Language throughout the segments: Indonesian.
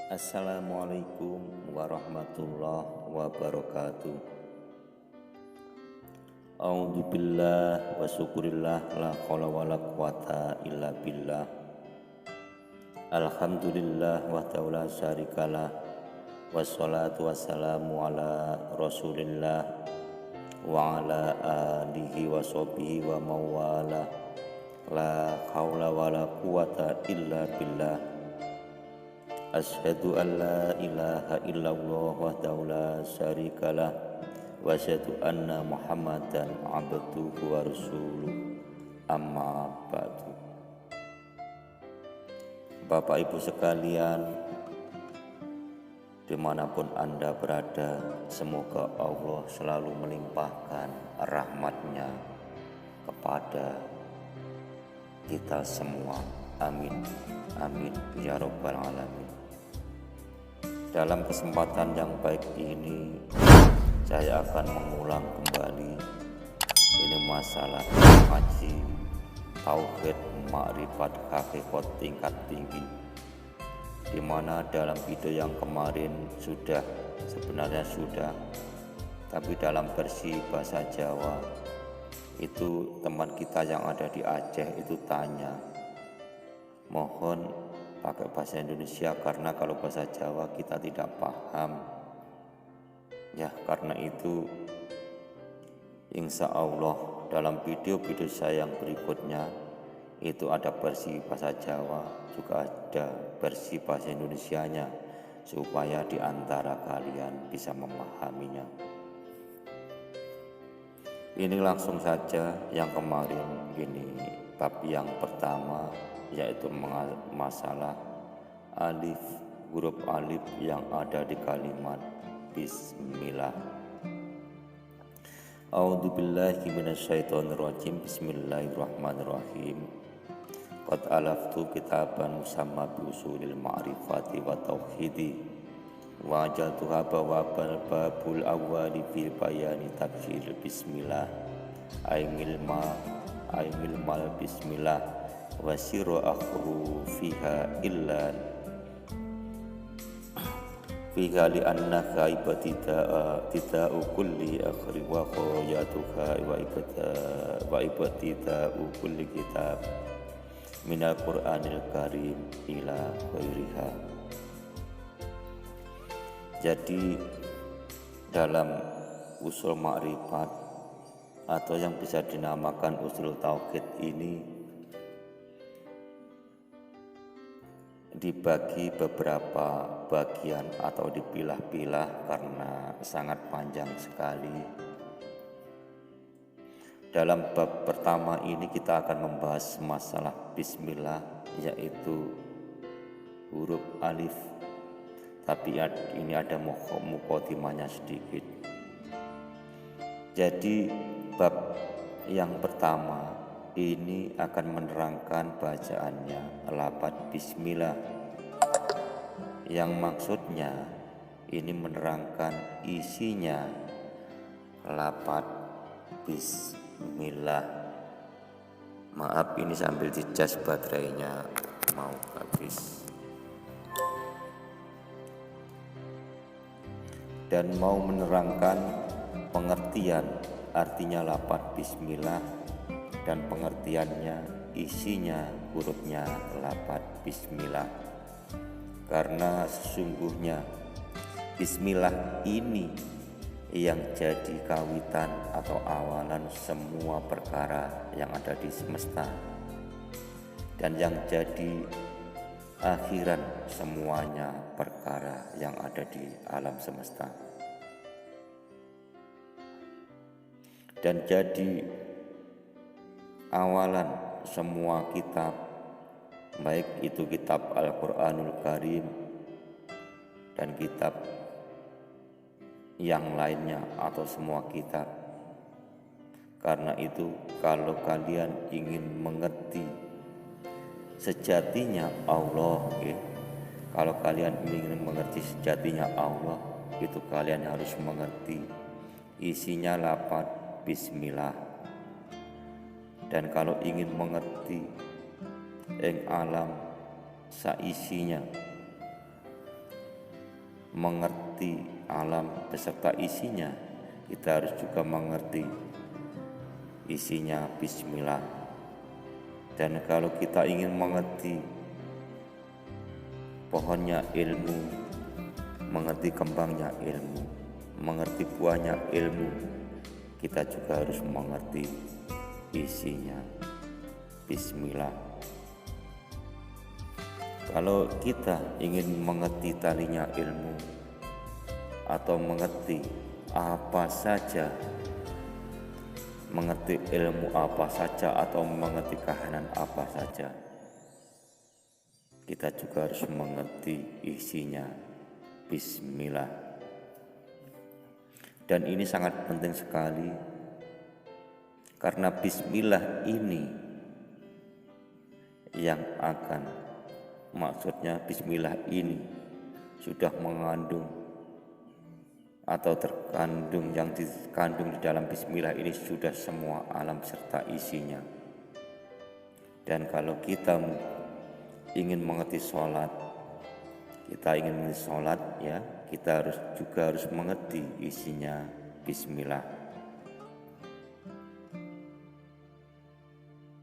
Assalamualaikum warahmatullahi wabarakatuh. A'udzu billah wa syukurillah la haula wala quwata illa billah. Alhamdulillah wa ta'ala syarikalah wassalatu wassalamu ala Rasulillah wa ala alihi wa sahbihi wa mawala. La haula wala quwata illa billah. Asyhadu an la ilaha illallah wahdahu la syarikalah wa asyhadu anna Muhammadan abduhu wa rasuluh. Amma ba'du. Bapak Ibu sekalian, dimanapun Anda berada, semoga Allah selalu melimpahkan rahmat-Nya kepada kita semua. Amin, amin ya rabbal alamin. Dalam kesempatan yang baik ini, saya akan mengulang kembali ini masalah ngaji tauhid makrifat hakikat tingkat tinggi, di mana dalam video yang kemarin sebenarnya sudah, tapi dalam versi bahasa Jawa itu teman kita yang ada di Aceh itu tanya, mohon pakai bahasa Indonesia karena kalau bahasa Jawa kita tidak paham. Ya, karena itu insya Allah dalam video-video saya yang berikutnya itu ada versi bahasa Jawa, juga ada versi bahasa Indonesianya, supaya di antara kalian bisa memahaminya. Ini langsung saja yang kemarin, ini bab yang pertama, yaitu masalah alif, huruf alif yang ada di kalimat bismillah. A'udzubillahi minasyaitonirrajim. Bismillahirrahmanirrahim. Qad alaftu kitaban musamma bi usulil ma'rifati wa tauhidi wa jaltuha bawabal babul awwali fil bayani tafsir bismillah ay milmal bismillah wa siru akhru fiha illa fiha li anna ibtida'u kulli akhri wa qayatuha wa ibtida'u kulli kitab minal Qur'anil Karim ila ghairiha. Jadi dalam usul makrifat atau yang bisa dinamakan usul tauhid ini dibagi beberapa bagian atau dipilah-pilah karena sangat panjang sekali. Dalam bab pertama ini kita akan membahas masalah bismillah, yaitu huruf alif, tapi ini ada muqaddimahnya sedikit. Jadi bab yang pertama ini akan menerangkan bacaannya lafaz bismillah, yang maksudnya ini menerangkan isinya lafaz bismillah. Maaf, ini sambil dicas baterainya mau habis. Dan mau menerangkan pengertian artinya lafaz bismillah dan pengertiannya, isinya hurufnya lafaz bismillah. Karena sesungguhnya bismillah ini yang jadi kawitan atau awalan semua perkara yang ada di semesta, dan yang jadi akhiran semuanya perkara yang ada di alam semesta, dan jadi awalan semua kitab, baik itu kitab Al-Quranul Karim dan kitab yang lainnya atau semua kitab. Karena itu kalau kalian ingin mengerti sejatinya Allah, kalau kalian ingin mengerti sejatinya Allah, itu kalian harus mengerti isinya lafaz bismillah. Dan kalau ingin mengerti alam saisinya, mengerti alam beserta isinya, kita harus juga mengerti isinya bismillah. Dan kalau kita ingin mengerti pohonnya ilmu, mengerti kembangnya ilmu, mengerti buahnya ilmu, kita juga harus mengerti isinya bismillah. Kalau kita ingin mengerti talinya ilmu atau mengerti apa saja, mengerti ilmu apa saja atau mengerti kahanan apa saja, kita juga harus mengerti isinya bismillah. Dan ini sangat penting sekali, karena bismillah ini yang akan, maksudnya bismillah ini sudah mengandung atau terkandung, yang dikandung di dalam bismillah ini sudah semua alam serta isinya. Dan kalau kita ingin mengerti sholat, ya, kita harus mengerti isinya bismillah.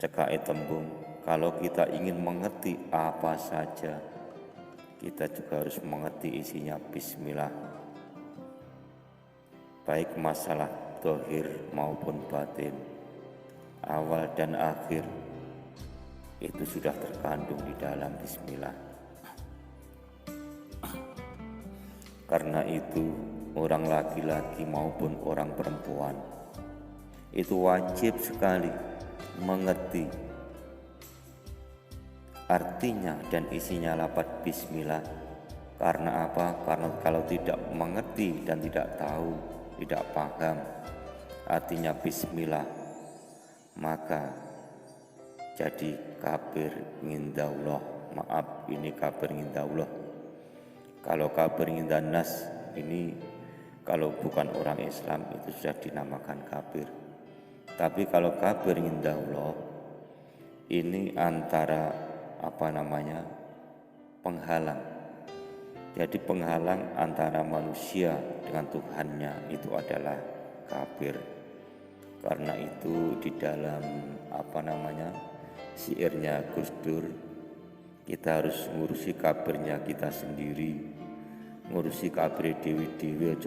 Cekai tembung, kalau kita ingin mengerti apa saja, kita juga harus mengerti isinya bismillah. Baik masalah zahir maupun batin, awal dan akhir, itu sudah terkandung di dalam bismillah. Karena itu orang laki-laki maupun orang perempuan itu wajib sekali mengerti artinya dan isinya lafaz bismillah. Karena apa? Karena kalau tidak mengerti dan tidak tahu, tidak paham artinya bismillah, maka jadi kafir ngindallah. Maaf, ini kafir ngindallah. Kalau kafir ngindanas ini, kalau bukan orang Islam itu sudah dinamakan kafir. Tapi kalau kafir ngindallah ini antara penghalang. Jadi penghalang antara manusia dengan Tuhannya itu adalah kafir. Karena itu di dalam syairnya Gus Dur, kita harus ngurusi kafirnya kita sendiri, ngurusi kafir dewi-dewi,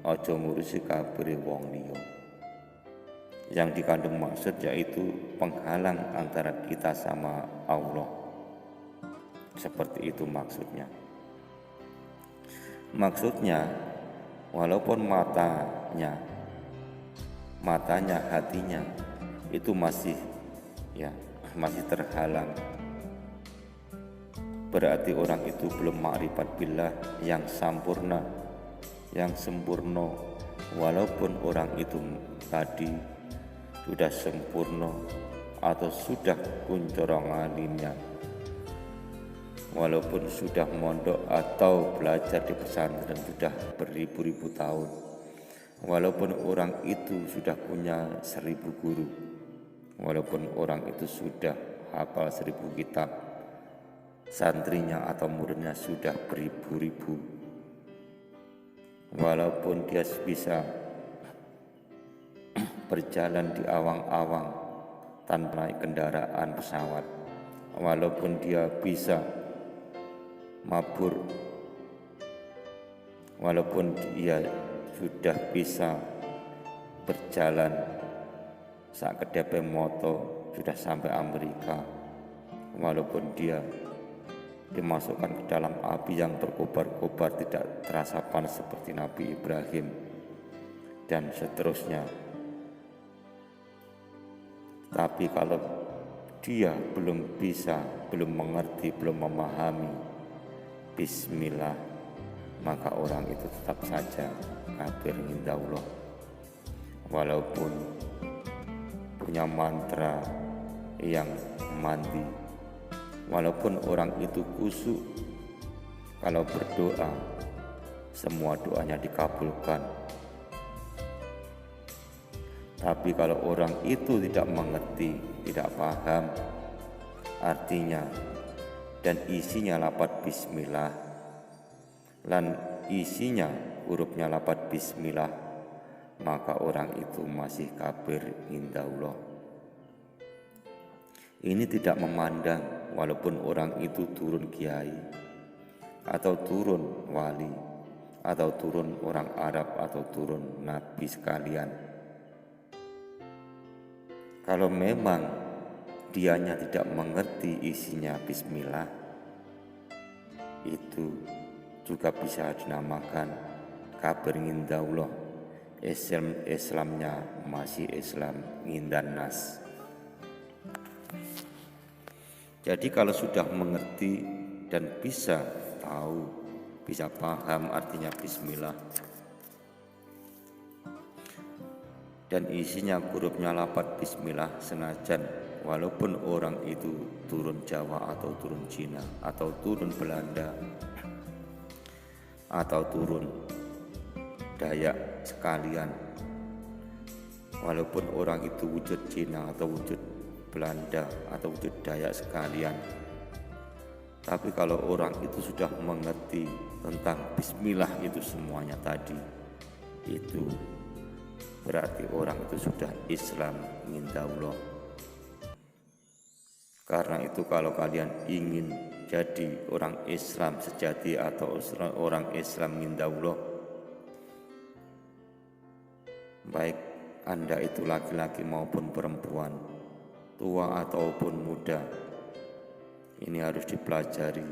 ojo ngurusi kafir wong liya. Yang dikandung maksud yaitu penghalang antara kita sama Allah. Seperti itu maksudnya. Maksudnya walaupun matanya, hatinya itu masih terhalang, berarti orang itu belum ma'rifat billah yang sempurna. Walaupun orang itu tadi sudah sempurna atau sudah kuncorong alimnya, walaupun sudah mondok atau belajar di pesantren sudah beribu-ribu tahun, walaupun orang itu sudah punya 1000 guru, walaupun orang itu sudah hafal 1000 kitab, santrinya atau muridnya sudah beribu-ribu, walaupun dia bisa berjalan di awang-awang tanpa naik kendaraan pesawat, walaupun dia bisa mabur, walaupun dia sudah bisa berjalan saat kedepe moto sudah sampai Amerika, walaupun dia dimasukkan ke dalam api yang berkobar-kobar tidak terasa panas seperti Nabi Ibrahim dan seterusnya. Tapi kalau dia belum bisa, belum mengerti, belum memahami bismillah, maka orang itu tetap saja kafir indallah. Walaupun punya mantra yang mandi, walaupun orang itu khusyuk, kalau berdoa semua doanya dikabulkan. Tapi kalau orang itu tidak mengerti, tidak paham artinya dan isinya lafaz bismillah, lan isinya hurufnya lapat bismillah, maka orang itu masih kafir indallah. Ini tidak memandang walaupun orang itu turun kiai atau turun wali atau turun orang Arab atau turun nabi sekalian. Kalau memang dianya tidak mengerti isinya bismillah, itu juga bisa dinamakan kafir indallah. Islamnya masih Islam ngindan nas. Jadi kalau sudah mengerti dan bisa tahu, bisa paham artinya bismillah, dan isinya hurufnya lapat bismillah, senajan walaupun orang itu turun Jawa atau turun Cina atau turun Belanda atau turun Dayak sekalian, walaupun orang itu wujud Cina atau wujud Belanda atau wujud Dayak sekalian, tapi kalau orang itu sudah mengerti tentang bismillah itu semuanya tadi, itu berarti orang itu sudah Islam indallah. Karena itu kalau kalian ingin jadi orang Islam sejati atau orang Islam indallah, baik Anda itu laki-laki maupun perempuan, tua ataupun muda, ini harus dipelajari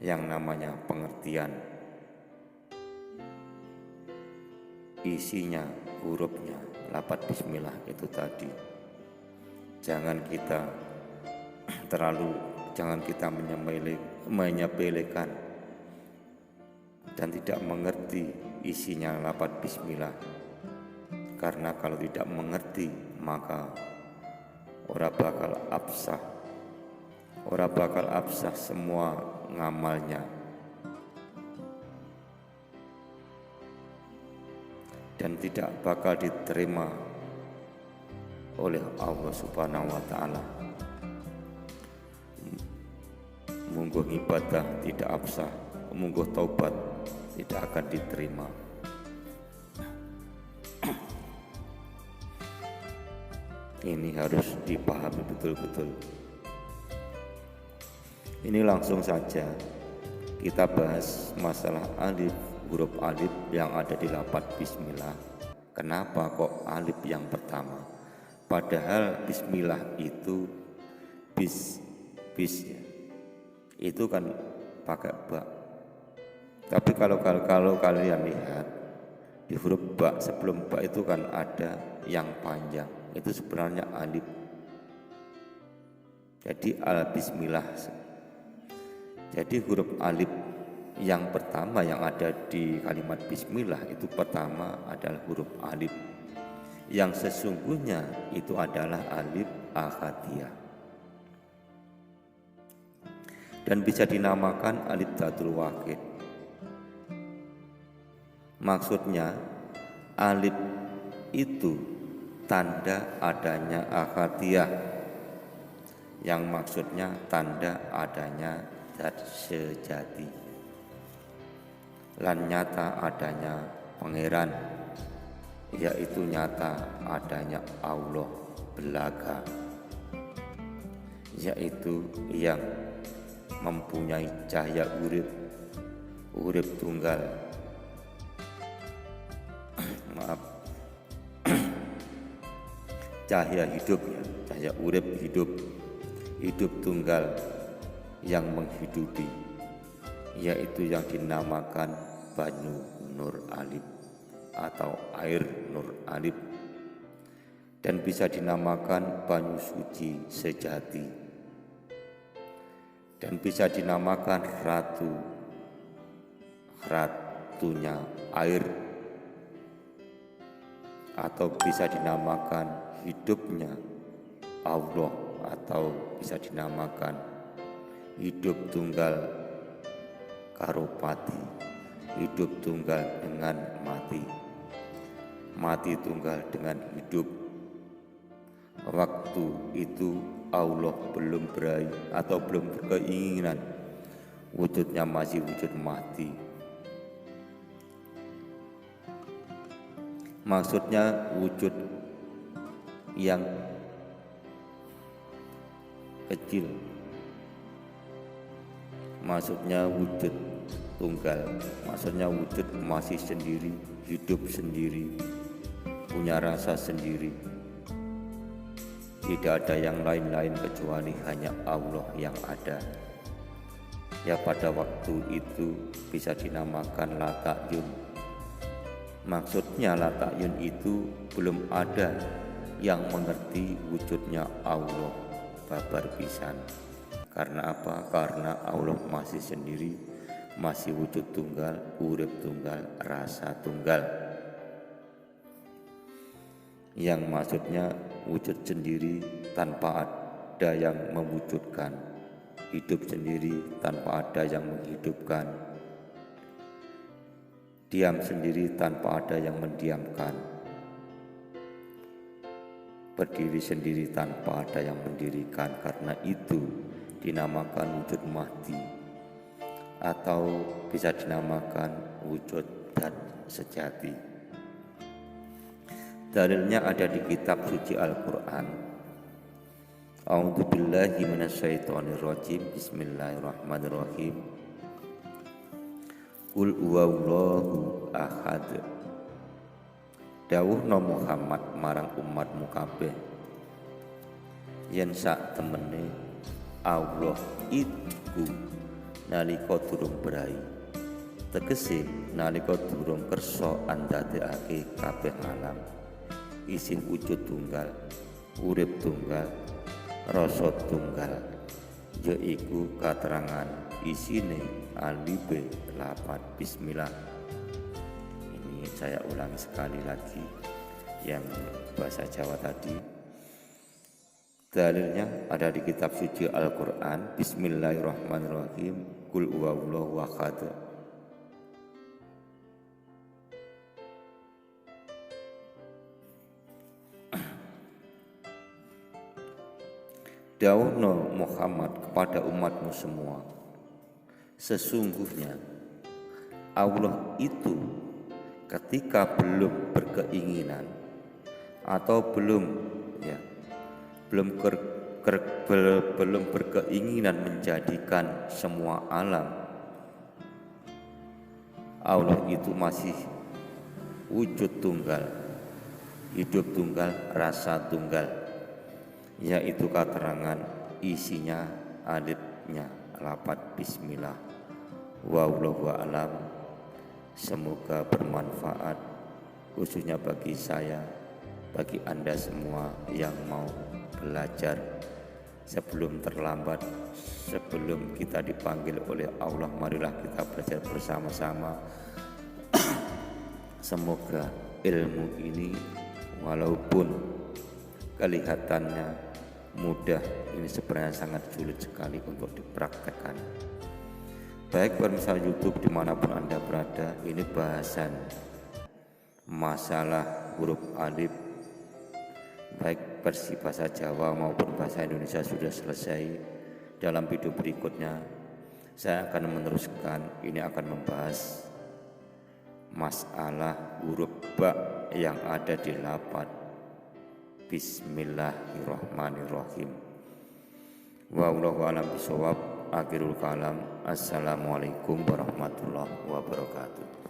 yang namanya pengertian isinya hurufnya lapat bismillah itu tadi. Jangan kita menyepelekan dan tidak mengerti isinya lapat bismillah. Karena kalau tidak mengerti, maka ora bakal absah semua ngamalnya, dan tidak bakal diterima oleh Allah Subhanahu wa Ta'ala. Mungguh ibadah tidak absah, mungguh taubat tidak akan diterima. Ini harus dipahami betul-betul. Ini langsung saja kita bahas masalah alif, huruf alif yang ada di lapat bismillah. Kenapa kok alif yang pertama? Padahal bismillah itu itu kan pakai ba. Tapi kalau kalian lihat di huruf ba, sebelum ba itu kan ada yang panjang, itu sebenarnya alif. Jadi al-bismillah. Jadi huruf alif yang pertama yang ada di kalimat bismillah itu pertama adalah huruf alif, yang sesungguhnya itu adalah alif akhadiyah, dan bisa dinamakan alif dhatul wahid. Maksudnya alif itu tanda adanya akhadiyah, yang maksudnya tanda adanya zat sejati, lan nyata adanya pangeran, yaitu nyata adanya Allah belaga, yaitu yang mempunyai cahaya urip tunggal cahaya hidup, ya, cahaya urip hidup tunggal yang menghidupi, yaitu yang dinamakan banyu nur alif atau air nur alif, dan bisa dinamakan banyu suci sejati, dan bisa dinamakan ratunya air, atau bisa dinamakan hidupnya Allah, atau bisa dinamakan hidup tunggal karupati, hidup tunggal dengan mati tunggal dengan hidup. Waktu itu Allah belum berkeinginan wujudnya masih wujud mahdi. Maksudnya wujud yang kecil, maksudnya wujud tunggal, maksudnya wujud masih sendiri, hidup sendiri, punya rasa sendiri. Tidak ada yang lain-lain kecuali hanya Allah yang ada. Ya, pada waktu itu bisa dinamakan La Ta'yun. Maksudnya La Ta'yun itu belum ada yang mengerti wujudnya Allah babar pisan. Karena apa? Karena Allah masih sendiri, masih wujud tunggal, urip tunggal, rasa tunggal. Yang maksudnya wujud sendiri tanpa ada yang mewujudkan, hidup sendiri tanpa ada yang menghidupkan, diam sendiri tanpa ada yang mendiamkan, berdiri sendiri tanpa ada yang mendirikan. Karena itu dinamakan wujud mahdi, atau bisa dinamakan wujud zat sejati. Dalilnya ada di kitab suci Al-Quran. A'udzubillahi minasyaitonirrajim. Bismillahirrahmanirrahim. Qul huwallahu ahad. Dawuhna Muhammad marang umatmu kabeh, yen sak temene Allah iku nalika durung brai, tegese nalika durung kersa andadekake kabeh alam, isin wujud tunggal, urip tunggal, rasa tunggal, yaiku katerangan isine alibe lapat bismillah. Ini saya ulangi sekali lagi yang bahasa Jawa tadi. Dalilnya ada di kitab suci Al-Quran. Bismillahirrahmanirrahim. Qul huwallahu ahad. Dawuhna Muhammad kepada umatmu semua, sesungguhnya Allah itu ketika belum berkeinginan atau belum berkeinginan menjadikan semua alam, Allah itu masih wujud tunggal, hidup tunggal, rasa tunggal, yaitu keterangan isinya alifnya lapat bismillah. Wallahu a'lam. Semoga bermanfaat, khususnya bagi saya, bagi Anda semua yang mau belajar sebelum terlambat, sebelum kita dipanggil oleh Allah. Marilah kita belajar bersama-sama. Semoga ilmu ini walaupun kelihatannya mudah, ini sebenarnya sangat sulit sekali untuk dipraktekkan. Baik pemirsa YouTube dimanapun Anda berada, ini bahasan masalah huruf alif, baik versi bahasa Jawa maupun bahasa Indonesia sudah selesai. Dalam video berikutnya saya akan meneruskan, ini akan membahas masalah huruf ba yang ada di lapat Bismillahirrahmanirrahim. Wallahu a'lam bishawab. Akhirul kalam. Assalamualaikum warahmatullahi wabarakatuh.